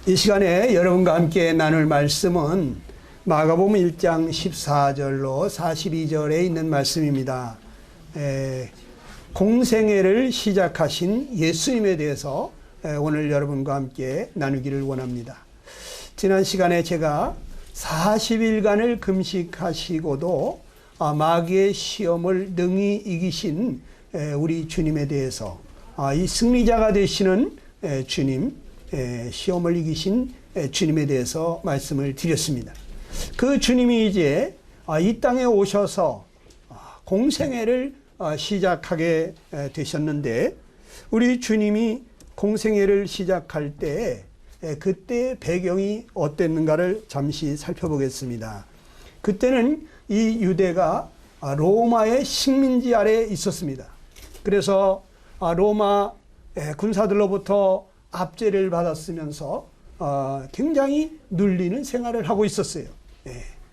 이 시간에 여러분과 함께 나눌 말씀은 마가복음 1장 14절로 42절에 있는 말씀입니다. 공생애를 시작하신 예수님에 대해서 오늘 여러분과 함께 나누기를 원합니다. 지난 시간에 제가 40일간을 금식하시고도 마귀의 시험을 능히 이기신 우리 주님에 대해서, 이 승리자가 되시는 주님, 시험을 이기신 주님에 대해서 말씀을 드렸습니다. 그 주님이 이제 이 땅에 오셔서 공생애를 시작하게 되셨는데, 우리 주님이 공생애를 시작할 때 그때 배경이 어땠는가를 잠시 살펴보겠습니다. 그때는 이 유대가 로마의 식민지 아래에 있었습니다. 그래서 로마 군사들로부터 압제를 받았으면서 굉장히 눌리는 생활을 하고 있었어요.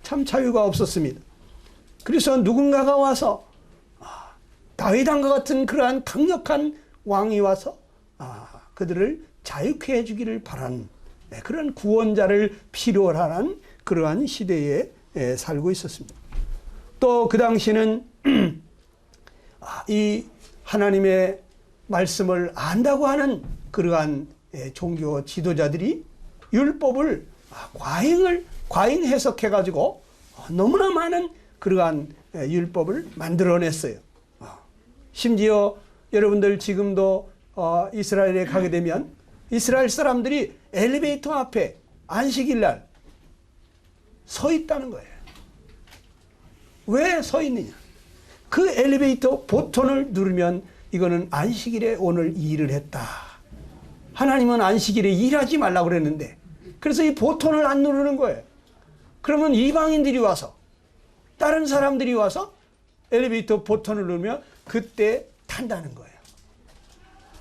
참 자유가 없었습니다. 그래서 누군가가 와서 다윗 왕과 같은 그러한 강력한 왕이 와서 그들을 자유케 해주기를 바라는 그런 구원자를 필요로 하는 그러한 시대에 살고 있었습니다. 또 그 당시는 이 하나님의 말씀을 안다고 하는 그러한 종교 지도자들이 율법을 과잉 해석해가지고 너무나 많은 그러한 율법을 만들어냈어요. 심지어 여러분들 지금도 이스라엘에 가게 되면 이스라엘 사람들이 엘리베이터 앞에 안식일 날 서 있다는 거예요. 왜 서 있느냐? 그 엘리베이터 버튼을 누르면 이거는 안식일에 오늘 일을 했다. 하나님은 안식일에 일하지 말라고 그랬는데, 그래서 이 버튼을 안 누르는 거예요. 그러면 이방인들이 와서, 다른 사람들이 와서 엘리베이터 버튼을 누르면 그때 탄다는 거예요.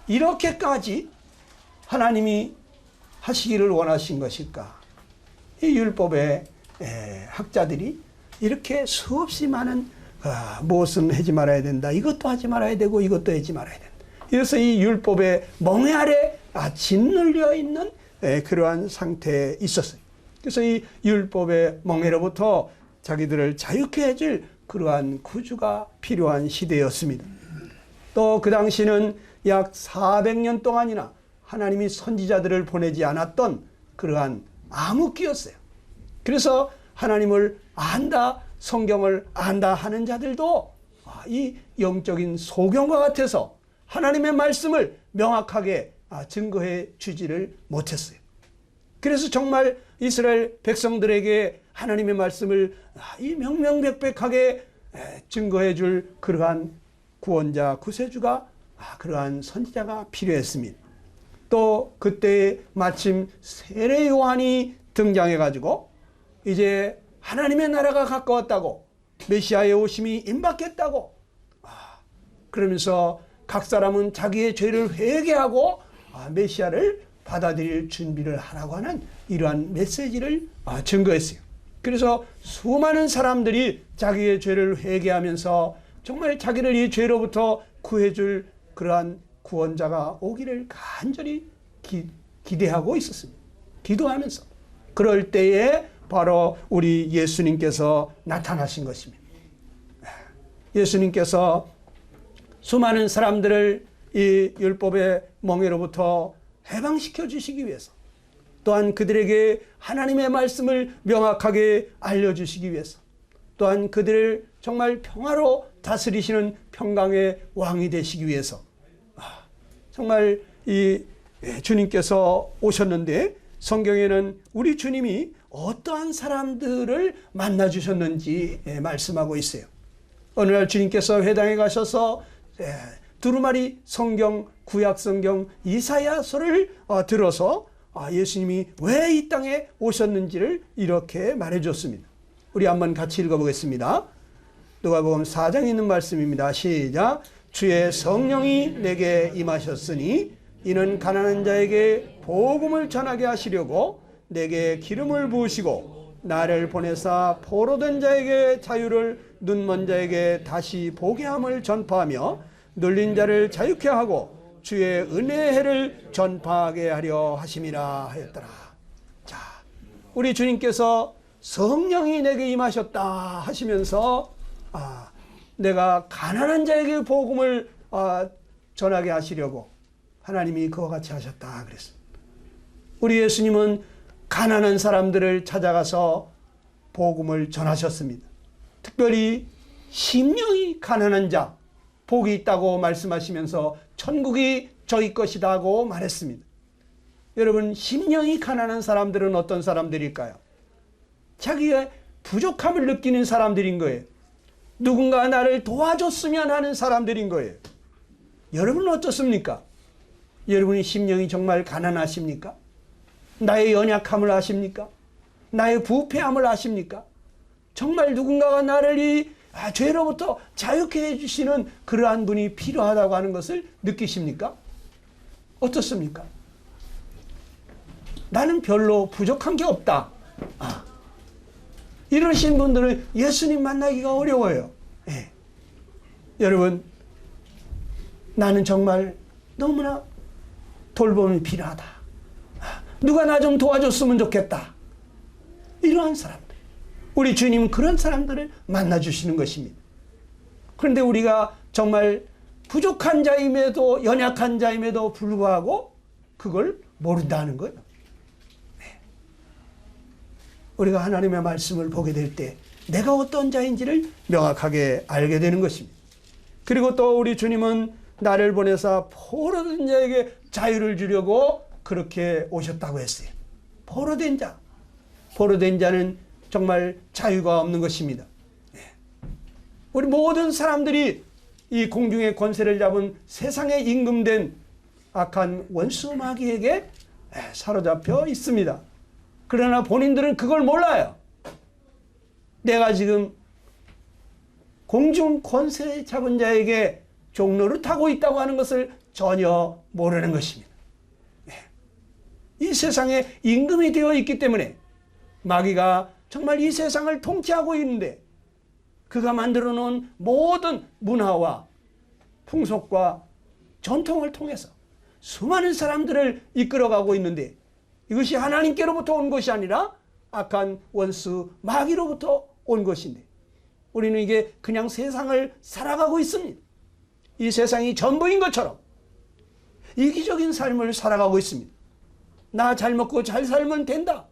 이렇게까지 하나님이 하시기를 원하신 것일까? 이 율법의 학자들이 이렇게 수없이 많은 무엇은 하지 말아야 된다, 이것도 하지 말아야 되고 이것도 하지 말아야 된다. 그래서 이 율법의 멍에 아래 짓눌려 있는 그러한 상태에 있었어요. 그래서 이 율법의 멍에로부터 자기들을 자유케 해줄 그러한 구주가 필요한 시대였습니다. 또 그 당시는 약 400년 동안이나 하나님이 선지자들을 보내지 않았던 그러한 암흑기였어요. 그래서 하나님을 안다, 성경을 안다 하는 자들도 이 영적인 소경과 같아서 하나님의 말씀을 명확하게 증거해 주지를 못했어요. 그래서 정말 이스라엘 백성들에게 하나님의 말씀을 이 명명백백하게 증거해 줄 그러한 구원자, 구세주가, 그러한 선지자가 필요했습니다. 또 그때 마침 세례 요한이 등장해 가지고 이제 하나님의 나라가 가까웠다고, 메시아의 오심이 임박했다고, 그러면서 각 사람은 자기의 죄를 회개하고 메시아를 받아들일 준비를 하라고 하는 이러한 메시지를 증거했어요. 그래서 수많은 사람들이 자기의 죄를 회개하면서 정말 자기를 이 죄로부터 구해줄 그러한 구원자가 오기를 간절히 기대하고 있었습니다. 기도하면서. 그럴 때에 바로 우리 예수님께서 나타나신 것입니다. 예수님께서 수많은 사람들을 이 율법의 멍에로부터 해방시켜 주시기 위해서, 또한 그들에게 하나님의 말씀을 명확하게 알려주시기 위해서, 또한 그들을 정말 평화로 다스리시는 평강의 왕이 되시기 위해서 정말 이 주님께서 오셨는데, 성경에는 우리 주님이 어떠한 사람들을 만나 주셨는지 말씀하고 있어요. 어느 날 주님께서 회당에 가셔서 두루마리 성경, 구약 성경 이사야서를 들어서 예수님이 왜 이 땅에 오셨는지를 이렇게 말해 줬습니다. 우리 한번 같이 읽어보겠습니다. 누가복음 4장에 있는 말씀입니다. 시작. 주의 성령이 내게 임하셨으니 이는 가난한 자에게 복음을 전하게 하시려고 내게 기름을 부으시고 나를 보내사 포로된 자에게 자유를, 눈먼 자에게 다시 보게 함을 전파하며 눌린 자를 자유케 하고 주의 은혜의 해를 전파하게 하려 하심이라 하였더라. 우리 주님께서 성령이 내게 임하셨다 하시면서 내가 가난한 자에게 복음을 전하게 하시려고 하나님이 그와 같이 하셨다 그랬습니다. 우리 예수님은 가난한 사람들을 찾아가서 복음을 전하셨습니다. 특별히 심령이 가난한 자 복이 있다고 말씀하시면서 천국이 저희 것이다 하고 말했습니다. 여러분, 심령이 가난한 사람들은 어떤 사람들일까요? 자기의 부족함을 느끼는 사람들인 거예요. 누군가 나를 도와줬으면 하는 사람들인 거예요. 여러분은 어떻습니까? 여러분의 심령이 정말 가난하십니까? 나의 연약함을 아십니까? 나의 부패함을 아십니까? 정말 누군가가 나를 이 죄로부터 자유케 해주시는 그러한 분이 필요하다고 하는 것을 느끼십니까? 어떻습니까? 나는 별로 부족한 게 없다. 이러신 분들은 예수님 만나기가 어려워요. 예. 여러분, 나는 정말 너무나 돌봄이 필요하다. 누가 나 좀 도와줬으면 좋겠다. 이러한 사람들. 우리 주님은 그런 사람들을 만나주시는 것입니다. 그런데 우리가 정말 부족한 자임에도 연약한 자임에도 불구하고 그걸 모른다는 거예요. 네. 우리가 하나님의 말씀을 보게 될 때 내가 어떤 자인지를 명확하게 알게 되는 것입니다. 그리고 또 우리 주님은 나를 보내사 포로된 자에게 자유를 주려고 그렇게 오셨다고 했어요. 포로된 자. 포로된 자는 정말 자유가 없는 것입니다. 우리 모든 사람들이 이 공중의 권세를 잡은 세상에 임금된 악한 원수 마귀에게 사로잡혀 있습니다. 그러나 본인들은 그걸 몰라요. 내가 지금 공중 권세 잡은 자에게 종로를 타고 있다고 하는 것을 전혀 모르는 것입니다. 이 세상에 임금이 되어 있기 때문에 마귀가 정말 이 세상을 통치하고 있는데 그가 만들어 놓은 모든 문화와 풍속과 전통을 통해서 수많은 사람들을 이끌어가고 있는데 이것이 하나님께로부터 온 것이 아니라 악한 원수 마귀로부터 온 것인데 우리는 이게 그냥 세상을 살아가고 있습니다. 이 세상이 전부인 것처럼 이기적인 삶을 살아가고 있습니다. 나 잘 먹고 잘 살면 된다.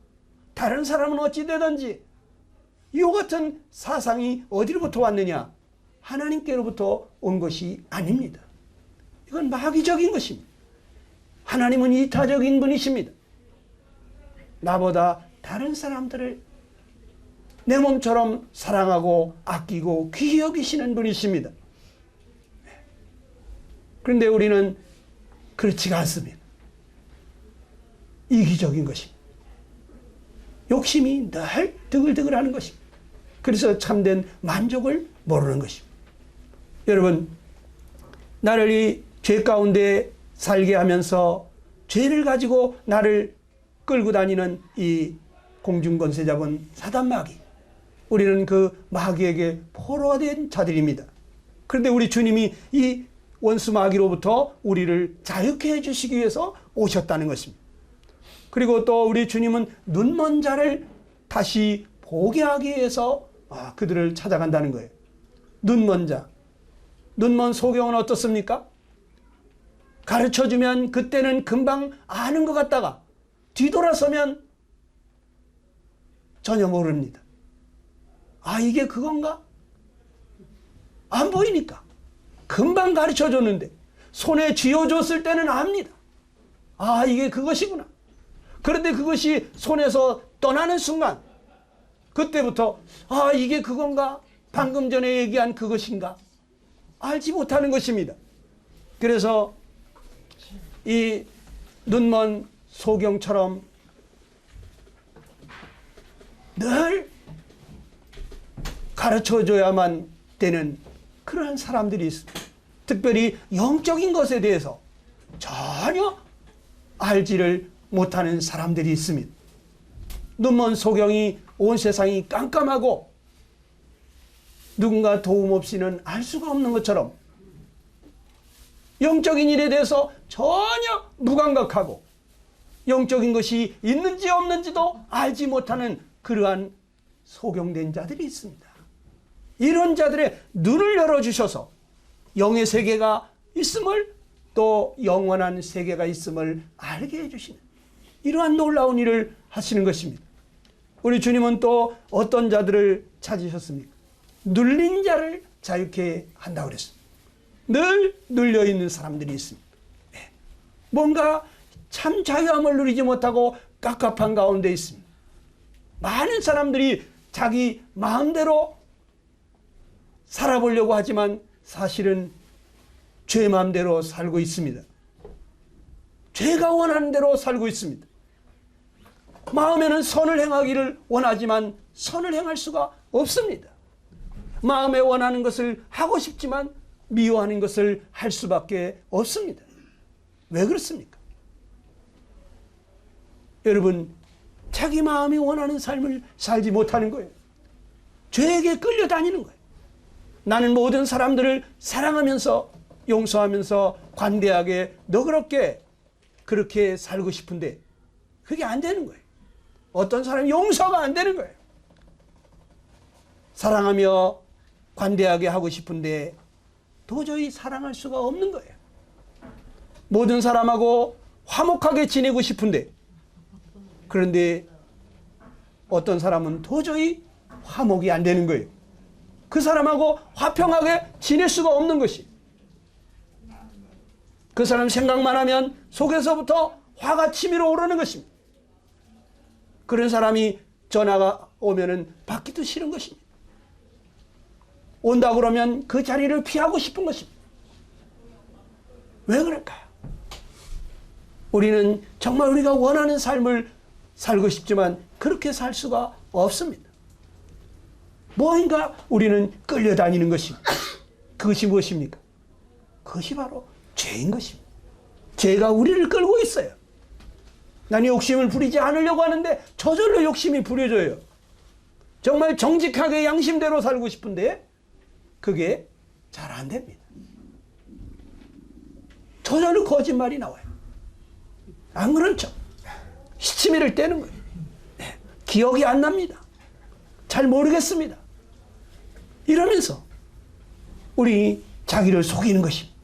다른 사람은 어찌 되든지. 이 같은 사상이 어디로부터 왔느냐? 하나님께로부터 온 것이 아닙니다. 이건 마귀적인 것입니다. 하나님은 이타적인 분이십니다. 나보다 다른 사람들을 내 몸처럼 사랑하고 아끼고 귀히 여기시는 분이십니다. 그런데 우리는 그렇지가 않습니다. 이기적인 것입니다. 욕심이 늘 드글드글하는 것입니다. 그래서 참된 만족을 모르는 것입니다. 여러분, 나를 이 죄 가운데 살게 하면서 죄를 가지고 나를 끌고 다니는 이 공중권세 잡은 사단 마귀, 우리는 그 마귀에게 포로가 된 자들입니다. 그런데 우리 주님이 이 원수 마귀로부터 우리를 자유케 해주시기 위해서 오셨다는 것입니다. 그리고 또 우리 주님은 눈먼 자를 다시 보게 하기 위해서 그들을 찾아간다는 거예요. 눈먼 자. 눈먼 소경은 어떻습니까? 가르쳐주면 그때는 금방 아는 것 같다가 뒤돌아서면 전혀 모릅니다. 이게 그건가? 안 보이니까. 금방 가르쳐줬는데 손에 쥐어줬을 때는 압니다. 이게 그것이구나. 그런데 그것이 손에서 떠나는 순간 그때부터 이게 그건가? 방금 전에 얘기한 그것인가? 알지 못하는 것입니다. 그래서 이 눈먼 소경처럼 늘 가르쳐줘야만 되는 그러한 사람들이 있습니다. 특별히 영적인 것에 대해서 전혀 알지를 못하는 사람들이 있습니다. 눈먼 소경이 온 세상이 깜깜하고 누군가 도움 없이는 알 수가 없는 것처럼 영적인 일에 대해서 전혀 무감각하고 영적인 것이 있는지 없는지도 알지 못하는 그러한 소경된 자들이 있습니다. 이런 자들의 눈을 열어주셔서 영의 세계가 있음을, 또 영원한 세계가 있음을 알게 해주시는 이러한 놀라운 일을 하시는 것입니다. 우리 주님은 또 어떤 자들을 찾으셨습니까? 눌린 자를 자유케 한다고 그랬습니다. 늘 눌려있는 사람들이 있습니다. 뭔가 참 자유함을 누리지 못하고 깝깝한 가운데 있습니다. 많은 사람들이 자기 마음대로 살아보려고 하지만 사실은 죄 마음대로 살고 있습니다. 죄가 원하는 대로 살고 있습니다. 마음에는 선을 행하기를 원하지만 선을 행할 수가 없습니다. 마음에 원하는 것을 하고 싶지만 미워하는 것을 할 수밖에 없습니다. 왜 그렇습니까? 여러분, 자기 마음이 원하는 삶을 살지 못하는 거예요. 죄에게 끌려다니는 거예요. 나는 모든 사람들을 사랑하면서 용서하면서 관대하게 너그럽게 그렇게 살고 싶은데 그게 안 되는 거예요. 어떤 사람이 용서가 안 되는 거예요. 사랑하며 관대하게 하고 싶은데 도저히 사랑할 수가 없는 거예요. 모든 사람하고 화목하게 지내고 싶은데, 그런데 어떤 사람은 도저히 화목이 안 되는 거예요. 그 사람하고 화평하게 지낼 수가 없는 것이, 그 사람 생각만 하면 속에서부터 화가 치밀어 오르는 것입니다. 그런 사람이 전화가 오면은 받기도 싫은 것입니다. 온다 그러면 그 자리를 피하고 싶은 것입니다. 왜 그럴까요? 우리는 정말 우리가 원하는 삶을 살고 싶지만 그렇게 살 수가 없습니다. 뭔가 우리는 끌려다니는 것입니다. 그것이 무엇입니까? 그것이 바로 죄인 것입니다. 죄가 우리를 끌고 있어요. 나는 욕심을 부리지 않으려고 하는데 저절로 욕심이 부려져요. 정말 정직하게 양심대로 살고 싶은데 그게 잘 안 됩니다. 저절로 거짓말이 나와요. 안 그런 척 시치미를 떼는 거예요. 기억이 안 납니다. 잘 모르겠습니다. 이러면서 우리 자기를 속이는 것입니다.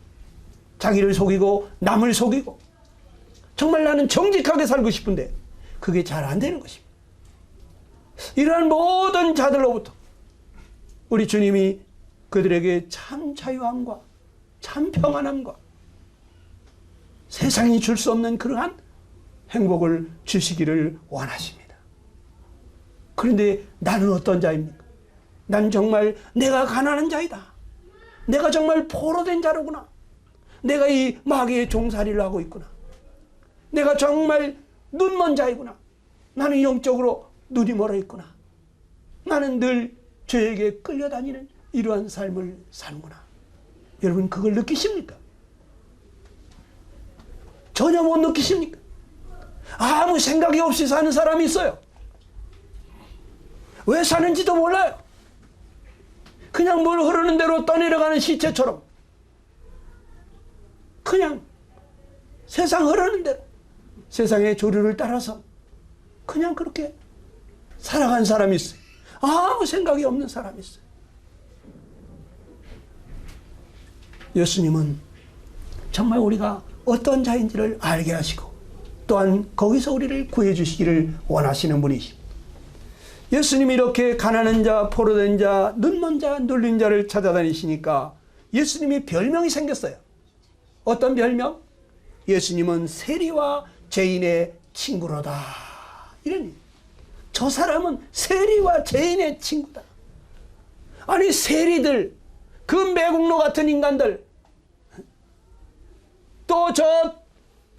자기를 속이고 남을 속이고 정말 나는 정직하게 살고 싶은데 그게 잘 안 되는 것입니다. 이러한 모든 자들로부터 우리 주님이 그들에게 참 자유함과 참 평안함과 세상이 줄 수 없는 그러한 행복을 주시기를 원하십니다. 그런데 나는 어떤 자입니까? 난 정말 내가 가난한 자이다. 내가 정말 포로된 자로구나. 내가 이 마귀의 종살이를 하고 있구나. 내가 정말 눈먼 자이구나. 나는 영적으로 눈이 멀어 있구나. 나는 늘 죄에게 끌려다니는 이러한 삶을 사는구나. 여러분 그걸 느끼십니까? 전혀 못 느끼십니까? 아무 생각이 없이 사는 사람이 있어요. 왜 사는지도 몰라요. 그냥 물 흐르는 대로 떠내려가는 시체처럼 그냥 세상 흐르는 대로 세상의 조류를 따라서 그냥 그렇게 살아간 사람이 있어요. 아무 생각이 없는 사람이 있어요. 예수님은 정말 우리가 어떤 자인지를 알게 하시고 또한 거기서 우리를 구해 주시기를 원하시는 분이십니다. 예수님이 이렇게 가난한 자, 포로된 자, 눈먼 자, 눌린 자를 찾아다니시니까 예수님이 별명이 생겼어요. 어떤 별명? 예수님은 세리와 죄인의 친구로다. 이런, 저 사람은 세리와 죄인의 친구다. 아니 세리들, 그 매국노 같은 인간들, 또 저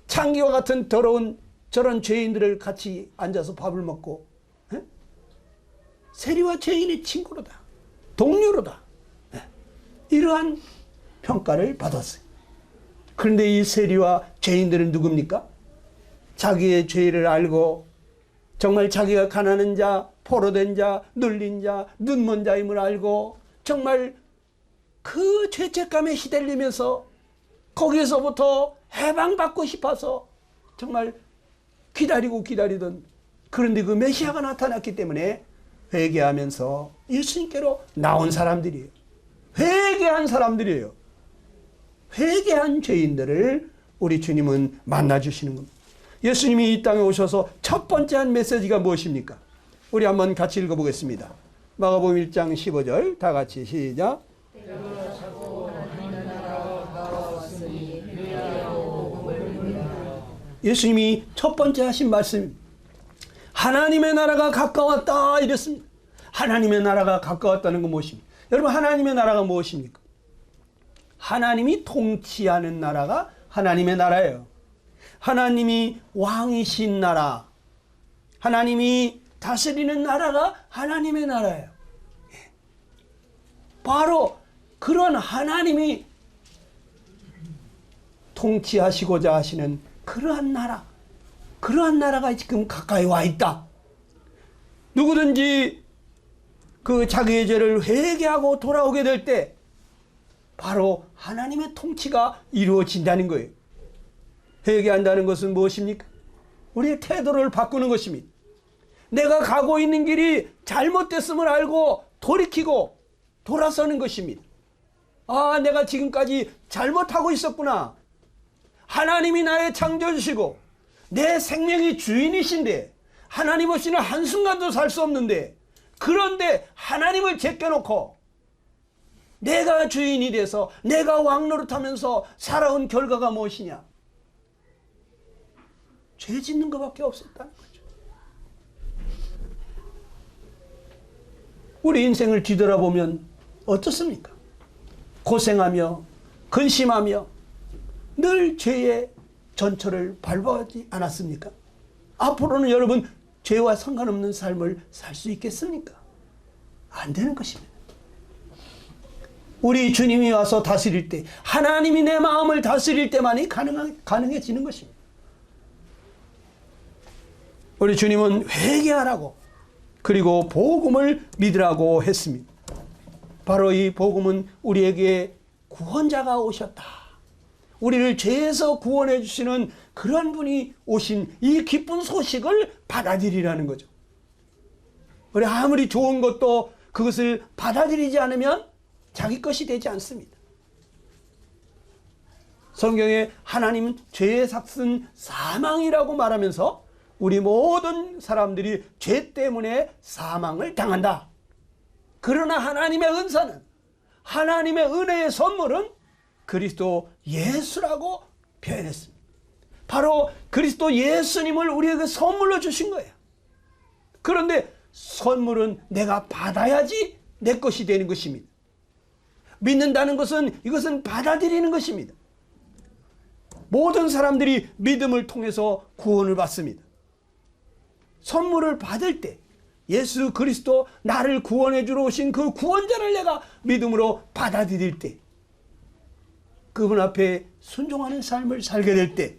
창기와 같은 더러운 저런 죄인들을 같이 앉아서 밥을 먹고 세리와 죄인의 친구로다. 동료로다. 이러한 평가를 받았어요. 그런데 이 세리와 죄인들은 누굽니까? 자기의 죄를 알고 정말 자기가 가난한 자, 포로된 자, 눌린 자, 눈먼 자임을 알고 정말 그 죄책감에 시달리면서 거기에서부터 해방받고 싶어서 정말 기다리던, 그런데 그 메시아가 나타났기 때문에 회개하면서 예수님께로 나온 사람들이에요. 회개한 사람들이에요. 회개한 죄인들을 우리 주님은 만나주시는 겁니다. 예수님이 이 땅에 오셔서 첫 번째 한 메시지가 무엇입니까? 우리 한번 같이 읽어보겠습니다. 마가복음 1장 15절 다 같이 시작. 예수님이 첫 번째 하신 말씀, 하나님의 나라가 가까웠다 이랬습니다. 하나님의 나라가 가까웠다는 건 무엇입니까? 여러분, 하나님의 나라가 무엇입니까? 하나님이 통치하는 나라가 하나님의 나라예요. 하나님이 왕이신 나라, 하나님이 다스리는 나라가 하나님의 나라예요. 바로 그런 하나님이 통치하시고자 하시는 그러한 나라가 지금 가까이 와 있다. 누구든지 그 자기의 죄를 회개하고 돌아오게 될 때 바로 하나님의 통치가 이루어진다는 거예요. 회개한다는 것은 무엇입니까? 우리의 태도를 바꾸는 것입니다. 내가 가고 있는 길이 잘못됐음을 알고 돌이키고 돌아서는 것입니다. 아, 내가 지금까지 잘못하고 있었구나. 하나님이 나의 창조주시고 내 생명의 주인이신데 하나님 없이는 한순간도 살 수 없는데, 그런데 하나님을 제껴놓고 내가 주인이 돼서 내가 왕 노릇하면서 살아온 결과가 무엇이냐? 죄 짓는 것밖에 없었다는 거죠. 우리 인생을 뒤돌아보면 어떻습니까? 고생하며 근심하며 늘 죄의 전철을 밟아오지 않았습니까? 앞으로는 여러분 죄와 상관없는 삶을 살 수 있겠습니까? 안 되는 것입니다. 우리 주님이 와서 다스릴 때, 하나님이 내 마음을 다스릴 때만이 가능해지는 것입니다. 우리 주님은 회개하라고, 그리고 복음을 믿으라고 했습니다. 바로 이 복음은 우리에게 구원자가 오셨다, 우리를 죄에서 구원해 주시는 그런 분이 오신 이 기쁜 소식을 받아들이라는 거죠. 우리 아무리 좋은 것도 그것을 받아들이지 않으면 자기 것이 되지 않습니다. 성경에 하나님은 죄의 삭은 사망이라고 말하면서 우리 모든 사람들이 죄 때문에 사망을 당한다. 그러나 하나님의 은사는, 하나님의 은혜의 선물은 그리스도 예수라고 표현했습니다. 바로 그리스도 예수님을 우리에게 선물로 주신 거예요. 그런데 선물은 내가 받아야지 내 것이 되는 것입니다. 믿는다는 것은 이것은 받아들이는 것입니다. 모든 사람들이 믿음을 통해서 구원을 받습니다. 선물을 받을 때 예수 그리스도 나를 구원해 주러 오신 그 구원자를 내가 믿음으로 받아들일 때, 그분 앞에 순종하는 삶을 살게 될 때,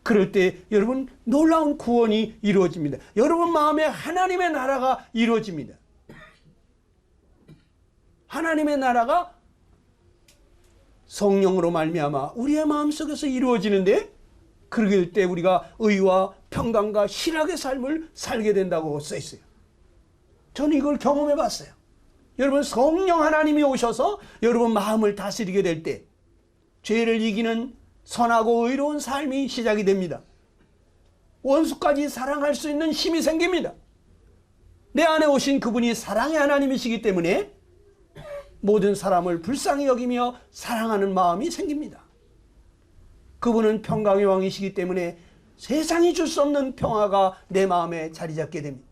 그럴 때 여러분 놀라운 구원이 이루어집니다. 여러분 마음에 하나님의 나라가 이루어집니다. 하나님의 나라가 성령으로 말미암아 우리의 마음속에서 이루어지는데, 그럴 때 우리가 의와 평강과 희락의 삶을 살게 된다고 써 있어요. 저는 이걸 경험해 봤어요. 여러분, 성령 하나님이 오셔서 여러분 마음을 다스리게 될 때 죄를 이기는 선하고 의로운 삶이 시작이 됩니다. 원수까지 사랑할 수 있는 힘이 생깁니다. 내 안에 오신 그분이 사랑의 하나님이시기 때문에 모든 사람을 불쌍히 여기며 사랑하는 마음이 생깁니다. 그분은 평강의 왕이시기 때문에 세상이 줄 수 없는 평화가 내 마음에 자리 잡게 됩니다.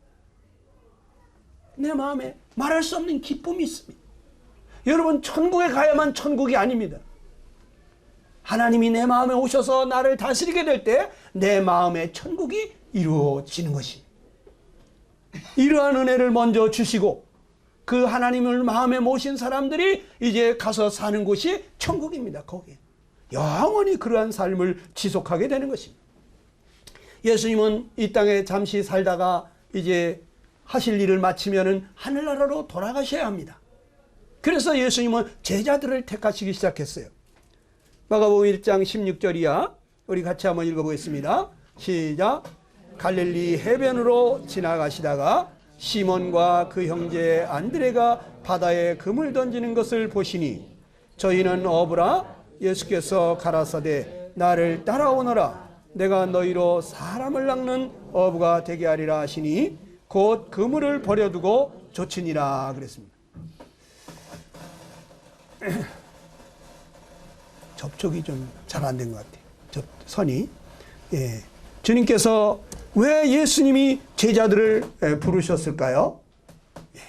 내 마음에 말할 수 없는 기쁨이 있습니다. 여러분, 천국에 가야만 천국이 아닙니다. 하나님이 내 마음에 오셔서 나를 다스리게 될 때 내 마음의 천국이 이루어지는 것입니다. 이러한 은혜를 먼저 주시고 그 하나님을 마음에 모신 사람들이 이제 가서 사는 곳이 천국입니다. 거기에 영원히 그러한 삶을 지속하게 되는 것입니다. 예수님은 이 땅에 잠시 살다가 이제 하실 일을 마치면은 하늘나라로 돌아가셔야 합니다. 그래서 예수님은 제자들을 택하시기 시작했어요. 마가복음 1장 16절이야. 우리 같이 한번 읽어보겠습니다. 시작. 갈릴리 해변으로 지나가시다가 시몬과 그 형제 안드레가 바다에 금을 던지는 것을 보시니 저희는 어부라. 예수께서 가라사대 나를 따라오너라. 내가 너희로 사람을 낚는 어부가 되게 하리라 하시니 곧 그물을 버려두고 좇으니라 그랬습니다. 접촉이 좀 잘 안 된 것 같아요. 선이. 예. 주님께서 왜 예수님이 제자들을 부르셨을까요? 예.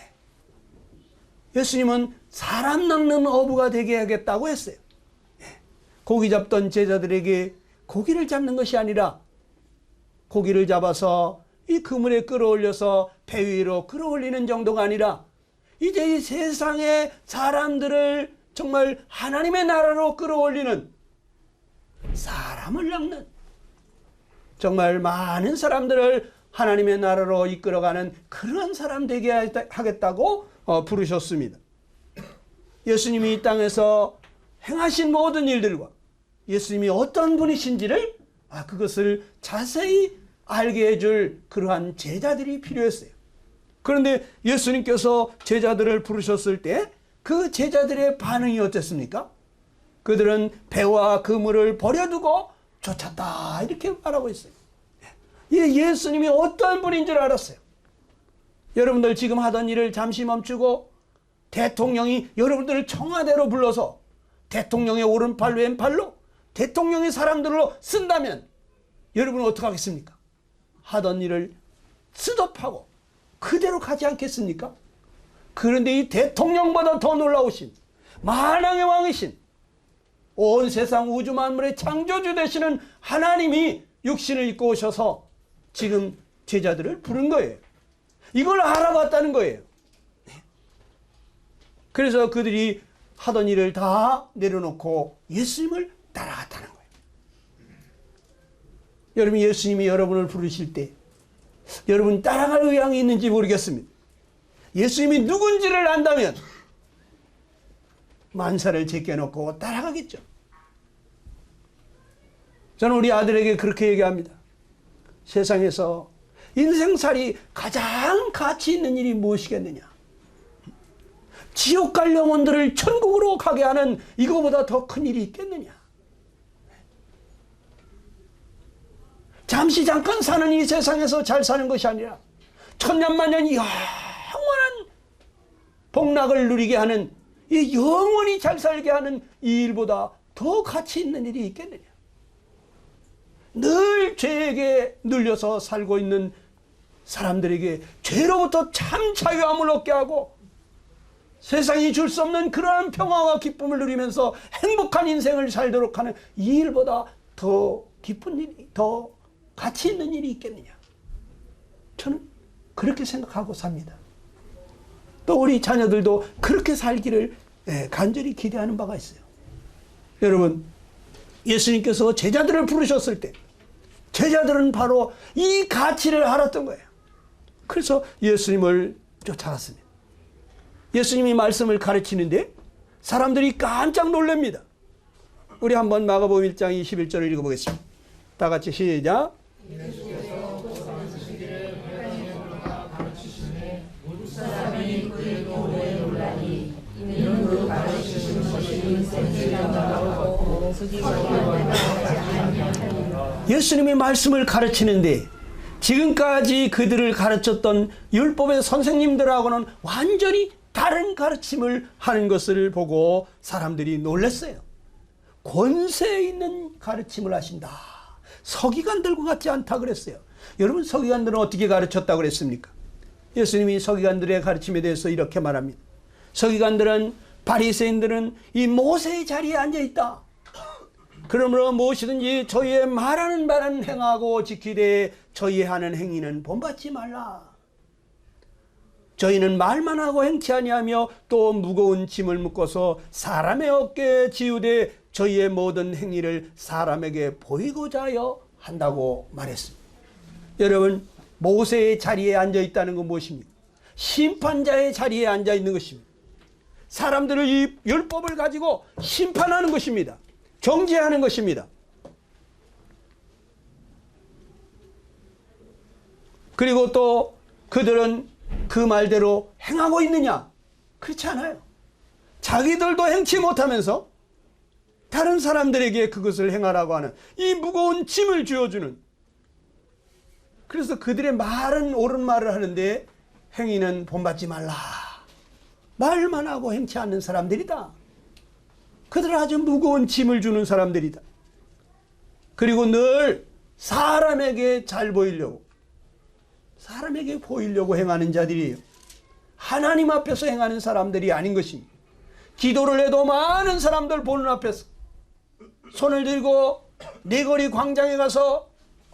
예수님은 사람 낚는 어부가 되게 하겠다고 했어요. 예. 고기 잡던 제자들에게 고기를 잡는 것이 아니라 고기를 잡아서 이 그물에 끌어올려서 배 위로 끌어올리는 정도가 아니라 이제 이 세상의 사람들을 정말 하나님의 나라로 끌어올리는, 사람을 낚는, 정말 많은 사람들을 하나님의 나라로 이끌어가는 그런 사람 되게 하겠다고 부르셨습니다. 예수님이 이 땅에서 행하신 모든 일들과 예수님이 어떤 분이신지를 그것을 자세히 알게 해줄 그러한 제자들이 필요했어요. 그런데 예수님께서 제자들을 부르셨을 때 그 제자들의 반응이 어땠습니까? 그들은 배와 그물을 버려두고 쫓았다 이렇게 말하고 있어요. 예수님이 어떤 분인 줄 알았어요. 여러분들 지금 하던 일을 잠시 멈추고 대통령이 여러분들을 청와대로 불러서 대통령의 오른팔 왼팔로 대통령의 사람들로 쓴다면 여러분은 어떻게 하겠습니까? 하던 일을 스톱하고 그대로 가지 않겠습니까? 그런데 이 대통령보다 더 놀라우신 만왕의 왕이신 온 세상 우주 만물의 창조주 되시는 하나님이 육신을 입고 오셔서 지금 제자들을 부른 거예요. 이걸 알아봤다는 거예요. 그래서 그들이 하던 일을 다 내려놓고 예수님을 따라갔다는 거예요. 여러분, 예수님이 여러분을 부르실 때 여러분 따라갈 의향이 있는지 모르겠습니다. 예수님이 누군지를 안다면 만사를 제껴놓고 따라가겠죠. 저는 우리 아들에게 그렇게 얘기합니다. 세상에서 인생살이 가장 가치 있는 일이 무엇이겠느냐? 지옥 갈 영혼들을 천국으로 가게 하는 이거보다 더 큰 일이 있겠느냐? 잠시 잠깐 사는 이 세상에서 잘 사는 것이 아니라 천년만년 영원한 복락을 누리게 하는, 이 영원히 잘 살게 하는 이 일보다 더 가치 있는 일이 있겠느냐? 늘 죄에게 눌려서 살고 있는 사람들에게 죄로부터 참 자유함을 얻게 하고 세상이 줄 수 없는 그러한 평화와 기쁨을 누리면서 행복한 인생을 살도록 하는 이 일보다 더 기쁜 일이, 더 가치 있는 일이 있겠느냐? 저는 그렇게 생각하고 삽니다. 또 우리 자녀들도 그렇게 살기를 간절히 기대하는 바가 있어요. 여러분, 예수님께서 제자들을 부르셨을 때 제자들은 바로 이 가치를 알았던 거예요. 그래서 예수님을 쫓아갔습니다. 예수님이 말씀을 가르치는데 사람들이 깜짝 놀랍니다. 우리 한번 마가복음 1장 21절을 읽어보겠습니다. 다 같이 시작. 예수님의 말씀을 가르치는데 지금까지 그들을 가르쳤던 율법의 선생님들하고는 완전히 다른 가르침을 하는 것을 보고 사람들이 놀랐어요. 권세 있는 가르침을 하신다. 서기관들과 같지 않다 그랬어요. 여러분, 서기관들은 어떻게 가르쳤다고 그랬습니까? 예수님이 서기관들의 가르침에 대해서 이렇게 말합니다. 서기관들은, 바리새인들은 이 모세의 자리에 앉아있다. 그러므로 무엇이든지 저희의 말하는 바는 행하고 지키되 저희의 하는 행위는 본받지 말라. 저희는 말만 하고 행치 아니하며 또 무거운 짐을 묶어서 사람의 어깨에 지우되 저희의 모든 행위를 사람에게 보이고자 하여 한다고 말했습니다. 여러분, 모세의 자리에 앉아있다는 건 무엇입니까? 심판자의 자리에 앉아있는 것입니다. 사람들을 이 율법을 가지고 심판하는 것입니다. 정죄하는 것입니다. 그리고 또 그들은 그 말대로 행하고 있느냐? 그렇지 않아요. 자기들도 행치 못하면서 다른 사람들에게 그것을 행하라고 하는 이 무거운 짐을 쥐어주는, 그래서 그들의 말은 옳은 말을 하는데 행위는 본받지 말라. 말만 하고 행치 않는 사람들이다. 그들은 아주 무거운 짐을 주는 사람들이다. 그리고 늘 사람에게 잘 보이려고, 사람에게 보이려고 행하는 자들이에요. 하나님 앞에서 행하는 사람들이 아닌 것입니다. 기도를 해도 많은 사람들 보는 앞에서 손을 들고 네거리 광장에 가서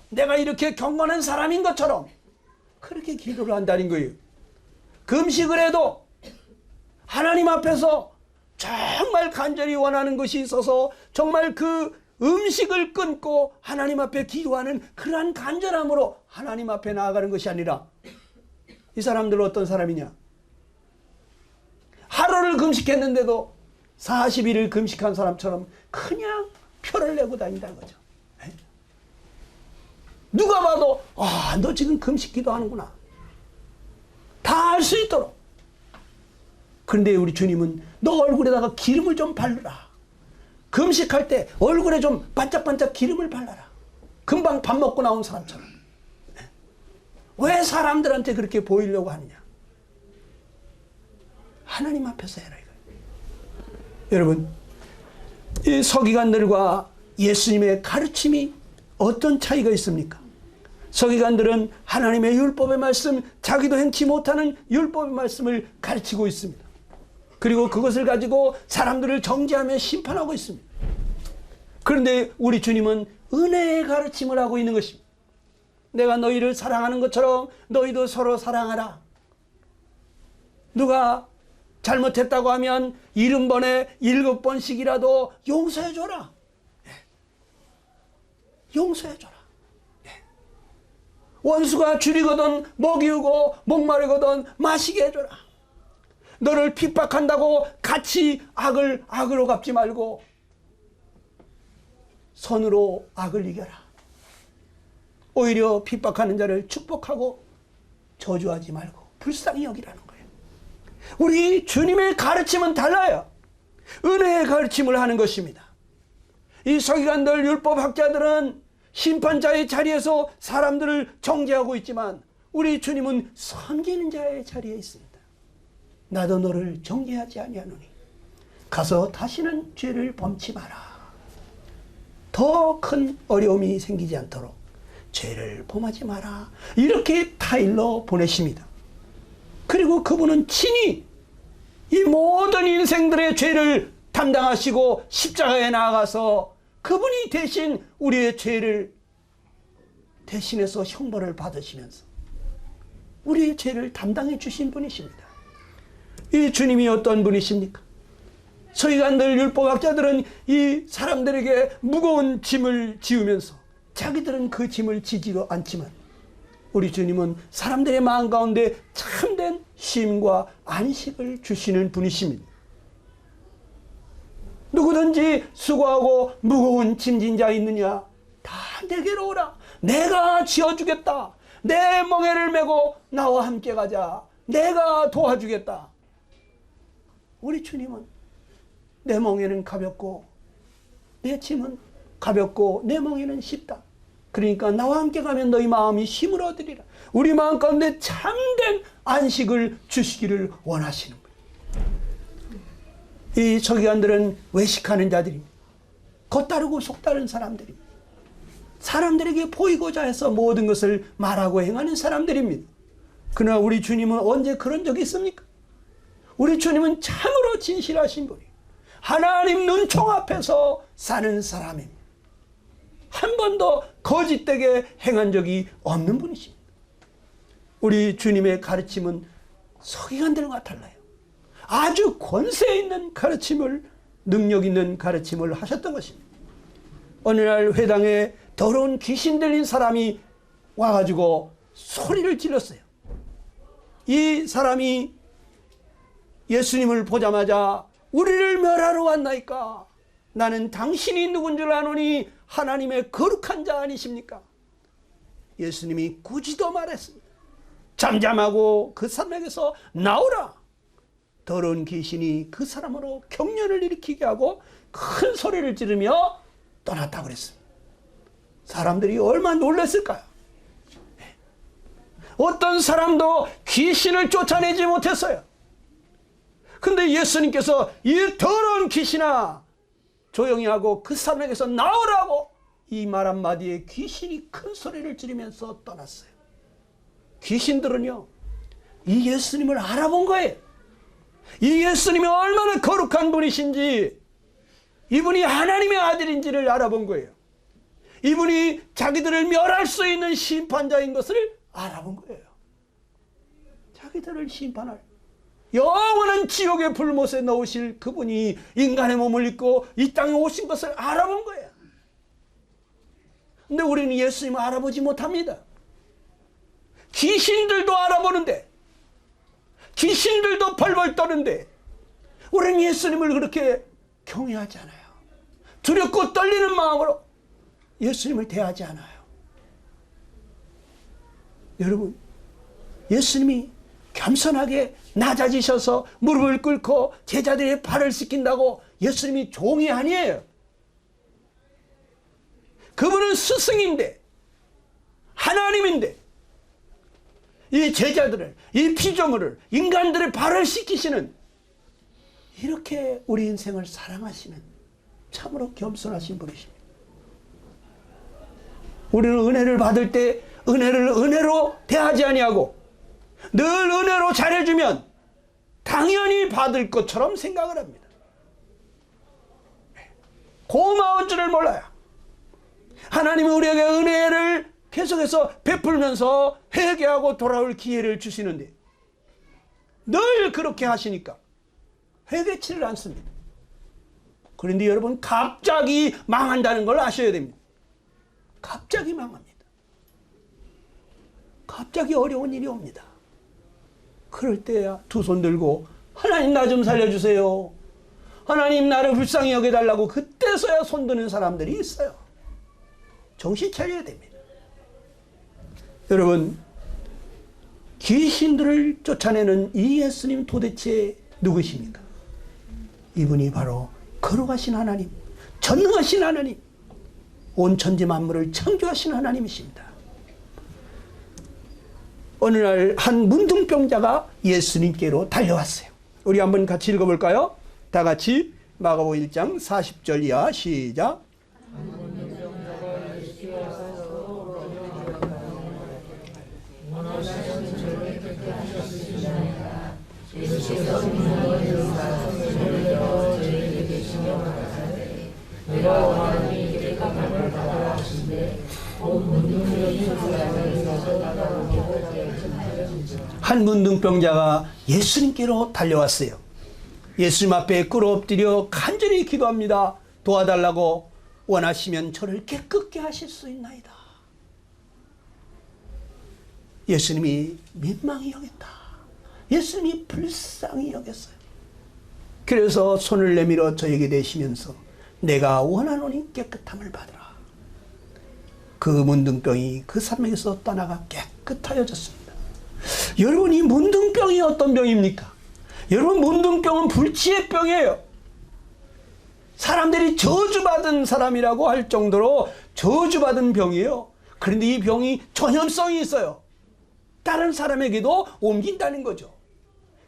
내가 이렇게 경건한 사람인 것처럼 그렇게 기도를 한다는 거예요. 금식을 해도 하나님 앞에서 정말 간절히 원하는 것이 있어서 정말 그 음식을 끊고 하나님 앞에 기도하는 그러한 간절함으로 하나님 앞에 나아가는 것이 아니라, 이 사람들은 어떤 사람이냐? 하루를 금식했는데도 40일을 금식한 사람처럼 그냥 표를 내고 다닌다는 거죠. 누가 봐도 너 지금 금식 기도하는구나, 다 알 수 있도록. 그런데 우리 주님은 너 얼굴에다가 기름을 좀 바르라. 금식할 때 얼굴에 좀 반짝반짝 기름을 발라라. 금방 밥 먹고 나온 사람처럼. 왜 사람들한테 그렇게 보이려고 하느냐? 하나님 앞에서 해라 이거예요. 여러분, 이 서기관들과 예수님의 가르침이 어떤 차이가 있습니까? 서기관들은 하나님의 율법의 말씀, 자기도 행치 못하는 율법의 말씀을 가르치고 있습니다. 그리고 그것을 가지고 사람들을 정죄하며 심판하고 있습니다. 그런데 우리 주님은 은혜의 가르침을 하고 있는 것입니다. 내가 너희를 사랑하는 것처럼 너희도 서로 사랑하라. 누가 잘못했다고 하면 70번에 7번씩이라도 용서해줘라. 용서해줘라. 원수가 줄이거든 먹이우고 목마르거든 마시게 해줘라. 너를 핍박한다고 같이 악으로 갚지 말고 선으로 악을 이겨라. 오히려 핍박하는 자를 축복하고 저주하지 말고 불쌍히 여기라는 거예요. 우리 주님의 가르침은 달라요. 은혜의 가르침을 하는 것입니다. 이 서기관들, 율법학자들은 심판자의 자리에서 사람들을 정죄하고 있지만 우리 주님은 섬기는 자의 자리에 있습니다. 나도 너를 정죄하지 아니하노니 가서 다시는 죄를 범치 마라. 더 큰 어려움이 생기지 않도록 죄를 범하지 마라. 이렇게 타일러 보내십니다. 그리고 그분은 친히 이 모든 인생들의 죄를 담당하시고 십자가에 나아가서 그분이 대신 우리의 죄를 대신해서 형벌을 받으시면서 우리의 죄를 담당해 주신 분이십니다. 이 주님이 어떤 분이십니까? 서기관들, 율법학자들은 이 사람들에게 무거운 짐을 지우면서 자기들은 그 짐을 지지도 않지만 우리 주님은 사람들의 마음 가운데 참된 쉼과 안식을 주시는 분이십니다. 누구든지 수고하고 무거운 짐진 자 있느냐? 다 내게로 오라. 내가 지어주겠다. 내 멍에를 메고 나와 함께 가자. 내가 도와주겠다. 우리 주님은 내 멍에는 가볍고 내 짐은 가볍고 내 멍에는 쉽다. 그러니까 나와 함께 가면 너희 마음이 힘을 얻으리라. 우리 마음 가운데 참된 안식을 주시기를 원하시는 분이에요. 이 서기관들은 외식하는 자들입니다. 겉다르고 속다른 사람들입니다. 사람들에게 보이고자 해서 모든 것을 말하고 행하는 사람들입니다. 그러나 우리 주님은 언제 그런 적이 있습니까? 우리 주님은 참으로 진실하신 분이에요. 하나님 눈총 앞에서 사는 사람입니다. 한 번도 거짓되게 행한 적이 없는 분이십니다. 우리 주님의 가르침은 서기관들과 달라요. 아주 권세 있는 가르침을, 능력 있는 가르침을 하셨던 것입니다. 어느 날 회당에 더러운 귀신 들린 사람이 와가지고 소리를 질렀어요. 이 사람이 예수님을 보자마자 우리를 멸하러 왔나이까? 나는 당신이 누군 줄 아노니 하나님의 거룩한 자 아니십니까? 예수님이 꾸짖어 말했습니다. 잠잠하고 그 사람에게서 나오라. 더러운 귀신이 그 사람으로 경련을 일으키게 하고 큰 소리를 지르며 떠났다고 그랬습니다. 사람들이 얼마나 놀랐을까요? 어떤 사람도 귀신을 쫓아내지 못했어요. 근데 예수님께서 이 더러운 귀신아 조용히 하고 그 사람에게서 나오라고 이 말 한마디에 귀신이 큰 소리를 지르면서 떠났어요. 귀신들은요, 이 예수님을 알아본 거예요. 이 예수님이 얼마나 거룩한 분이신지, 이분이 하나님의 아들인지를 알아본 거예요. 이분이 자기들을 멸할 수 있는 심판자인 것을 알아본 거예요. 자기들을 심판할 영원한 지옥의 불못에 넣으실 그분이 인간의 몸을 입고 이 땅에 오신 것을 알아본 거예요. 근데 우리는 예수님을 알아보지 못합니다. 귀신들도 알아보는데, 귀신들도 벌벌 떠는데 우리는 예수님을 그렇게 경외하지 않아요. 두렵고 떨리는 마음으로 예수님을 대하지 않아요. 여러분, 예수님이 겸손하게 낮아지셔서 무릎을 꿇고 제자들의 발을 씻긴다고 예수님이 종이 아니에요. 그분은 스승인데, 하나님인데, 이 제자들을, 이 피조물을, 인간들의 발을 씻기시는, 이렇게 우리 인생을 사랑하시는 참으로 겸손하신 분이십니다. 우리는 은혜를 받을 때 은혜를 은혜로 대하지 아니하고 늘 은혜로 잘해주면 당연히 받을 것처럼 생각을 합니다. 고마운 줄을 몰라요. 하나님이 우리에게 은혜를 계속해서 베풀면서 회개하고 돌아올 기회를 주시는데 늘 그렇게 하시니까 회개치를 않습니다. 그런데 여러분, 갑자기 망한다는 걸 아셔야 됩니다. 갑자기 망합니다. 갑자기 어려운 일이 옵니다. 그럴 때야 두 손 들고 하나님 나 좀 살려주세요, 하나님 나를 불쌍히 여겨달라고 그때서야 손 드는 사람들이 있어요. 정신 차려야 됩니다. 여러분, 귀신들을 쫓아내는 이 예수님 도대체 누구십니까? 이분이 바로 거룩하신 하나님, 전능하신 하나님, 온 천지 만물을 창조하신 하나님이십니다. 어느 날 한 문둥병자가 예수님께로 달려왔어요. 우리 한번 같이 읽어볼까요? 다 같이 마가복음 1장 40절 이하 시작. 한 문둥병자가 예수님께로 달려왔어요. 예수님 앞에 꿇어 엎드려 간절히 기도합니다. 도와달라고, 원하시면 저를 깨끗게 하실 수 있나이다. 예수님이 민망히 여겼다. 예수님이 불쌍히 여겼어요. 그래서 손을 내밀어 저에게 대시면서 내가 원하노니 깨끗함을 받으라. 그 문둥병이 그 사람에게서 떠나가 깨끗하여졌습니다. 여러분, 이 문둥병이 어떤 병입니까? 여러분, 문둥병은 불치의 병이에요. 사람들이 저주받은 사람이라고 할 정도로 저주받은 병이에요. 그런데 이 병이 전염성이 있어요. 다른 사람에게도 옮긴다는 거죠.